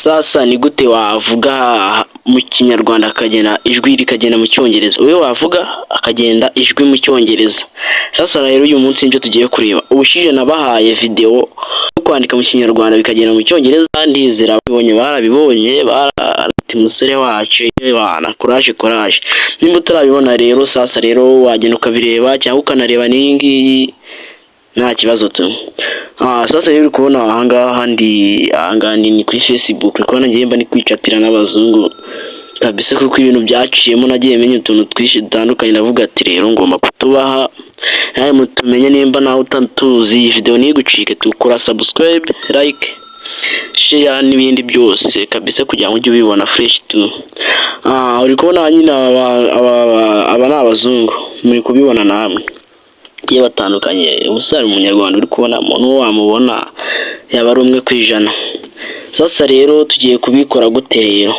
Sasa ni gute wavuga mu kinyarwanda akagenda ijwi rikagenda mu cyongereza? Wewe wavuga akagenda ijwi mu cyongereza. Sasa rero uyu munsi nibyo tugiye kureba. Ubushize nabahaye video yo kwandika mu kinyarwanda bikagenda mu cyongereza, ndizera barabibonye barati musore wacu bana courage. Nimba utarabibona rero sasa rero wagenda ukabireba cyangwa ukanareba n'ingi nta kibazo tu. Sasa rero kubona ahangaha ni kuri Facebook, kubona ngiye mba ni kwicatira n'abazungu kabisa, kuko ibintu byaciyemo nagiye menya utuntu twishi dutandukanye. Ndavuga ati rero ngomba kutubaha mutumenye, nimba nawe utatuzi iyi video nigucike, tukora subscribe, like, share n'ibindi byose kabisa kugira ngo ujye ubibona fresh tu. Uri kubona nyine aba ni abazungu, muri kubibona namwe giye batandukanye. Ubusari umunyarwanda uri kubona umuntu wamubona yaba ari umwe kwijana. Sasa rero tugiye kubikora gute rero?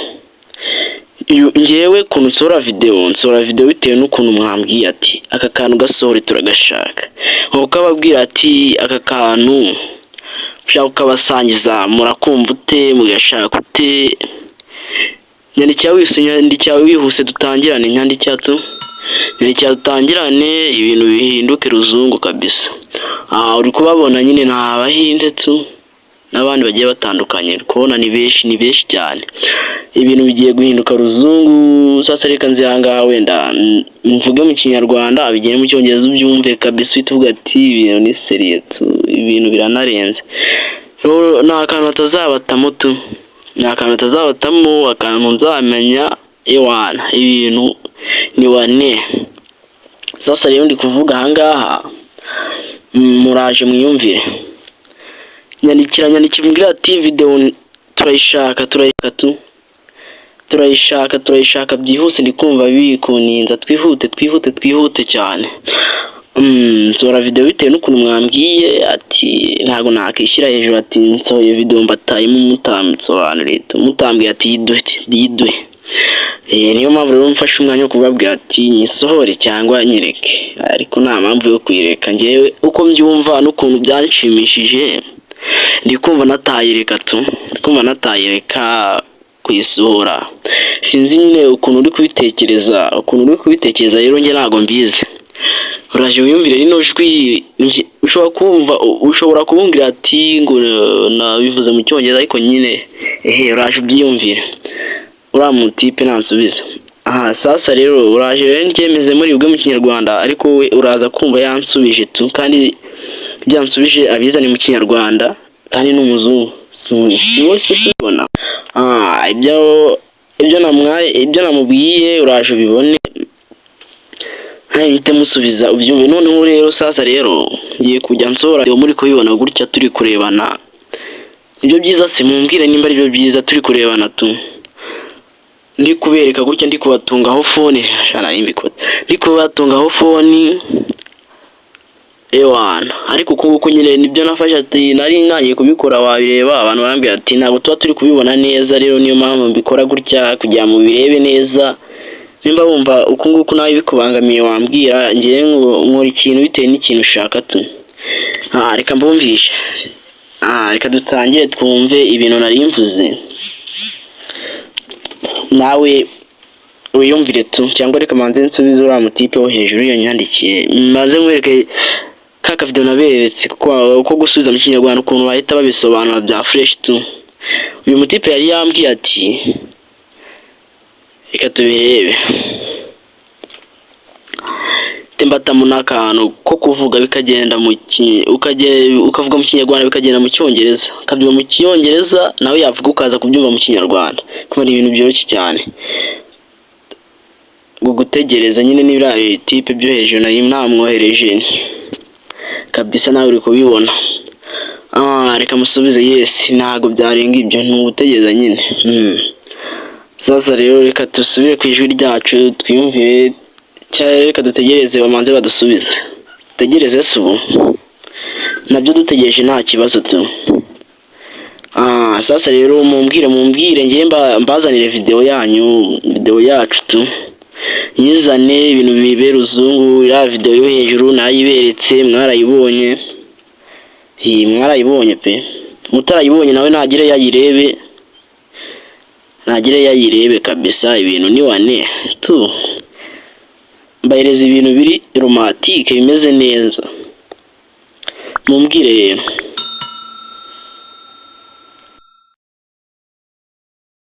Ngewe kuntu nsora video bitewe n'ukuntu mwambwiye ati aka kantu gasohore turagashaka, nkuko ababwira ati aka kantu ushaka ukabasangiza murakumva ute, mugashaka ute, nyandikira wihuse dutangirane, nyandikira dutangirane ibintu bihinduke ruzungu kabisa. Uri kubabona nyine nta bahinde tu n'abandi bagiye batandukanye, kubona ni benshi cyane, ibintu bigiye guhinduka ruzungu. Sasa reka nzihanga wenda mvuge mu kinyarwanda abigene mu cyongereza ubyumve kabisa, bituvuga ati ibintu ni serious tu, ibintu biranarenze. Nta kantu atazabatamo tu, akantu nzamenya ewana ibintu ni wane. Sasa rero ndi kuvuga ahangaha muraje mwiyumvire, nyandikira mbwira ati video turayishaka byihuse, ndikumva bikuninza, twihute cyane. Nsora video bitewe n'ukuntu mwambwiye ati ntago nakishyira hejuru, ati nsohoye video mbatayemo mutambisobanurire, mutambwiye ati yiduhe. Niyo mpamvu rero mfashe umwanya wo kubabwira ati nyisohore cyangwa nyireke, ariko nta mpamvu yo kuyireka. Ngewe uko mbyumva n'ukuntu byanshimishije ndikumva natayireka kuyisohora. Sinzi nyine ukuntu uri kubitekereza rero nge ntago mbizi. Uraje wiyumvire rino jwi, ushobora kubumbwira ati ngo nabivuze mu cyongereza, ariko nyine uraje ubyiyumvire, uriya mutipe nansubiza. Sasa rero uraje rero ndyemeze muri bwe mu kinyarwanda, ariko we uraza kumva yansubije tu, kandi byansubije abizane mu kinyarwanda, kandi n'umuzungu si wese sibona. Ibyo namubwiye uraje ubibone, ntihite musubiza ubyumve. Noneho rero sasa rero ngiye kujya nsohora muri kubibona gutya turi kurebana. Ibyo byiza se mumbwire nimba ari byo byiza turi kurebana tu, ndi kubereka gutya, ndi kubatungaho phone, ndi kubatungaho phone ewana. Ariko kuko nyine nibyo nafashe ati nari nkangiye kubikora, wabireba abantu barambwira ati ntabwo tuba turi kubibona neza, rero niyo mpamvu mbikora gutya kugira mu birebe neza. Nimba wumva uko nguko nawe bikubangamiye wambwira, ngiye nkora ikintu bitewe n'ikintu ushaka tu. Reka mbumvishe, reka dutangire twumve ibintu nari mvuze, nawe wiyumvire tu. Cyangwa reka manze nsubize uriya mutipe wo hejuru iyo nyandikiye, manze nkwereke kaka video naberetse uko gusubiza mu kinyarwanda ukuntu bahita babisobanura bya fresh tu. Uyu mutipe yari yambwiye ati reka tubirebe, tembatamo n'akantu ko kuvuga bikagenda ukavuga mu kinyarwanda bikagenda mu cyongereza, ukabyumva mu cyongereza nawe yavuga ukaza kubyumva mu kinyarwanda, kuko ni ibintu byoroshye cyane. Gutegereza nyine n'ibirayi tipe byo hejuru nari namwohereje kabisa, nawe uri kubibona. Reka musubize yes, ntago byarenga ibyo, n'ugutegereza nyine. Sasa rero reka dusubire ku ijwi ryacu twiyumvire, cyangwa reka dutegereze bamanze badusubize. Dutegereze se ubu nabyo dutegereje nta kibazo tu. Sasa rero mumbwire ngiye mbazanire video yacu tu, yizane ibintu bibera uzungu. Ya video yo hejuru nayiberetse, mwarayibonye pe. Mutarayibonye nawe nagire yayirebe, nagire yayirebe kabisa, ibintu ni wane tu, mbahereza ibintu biri romantike bimeze neza, mumbwire rero.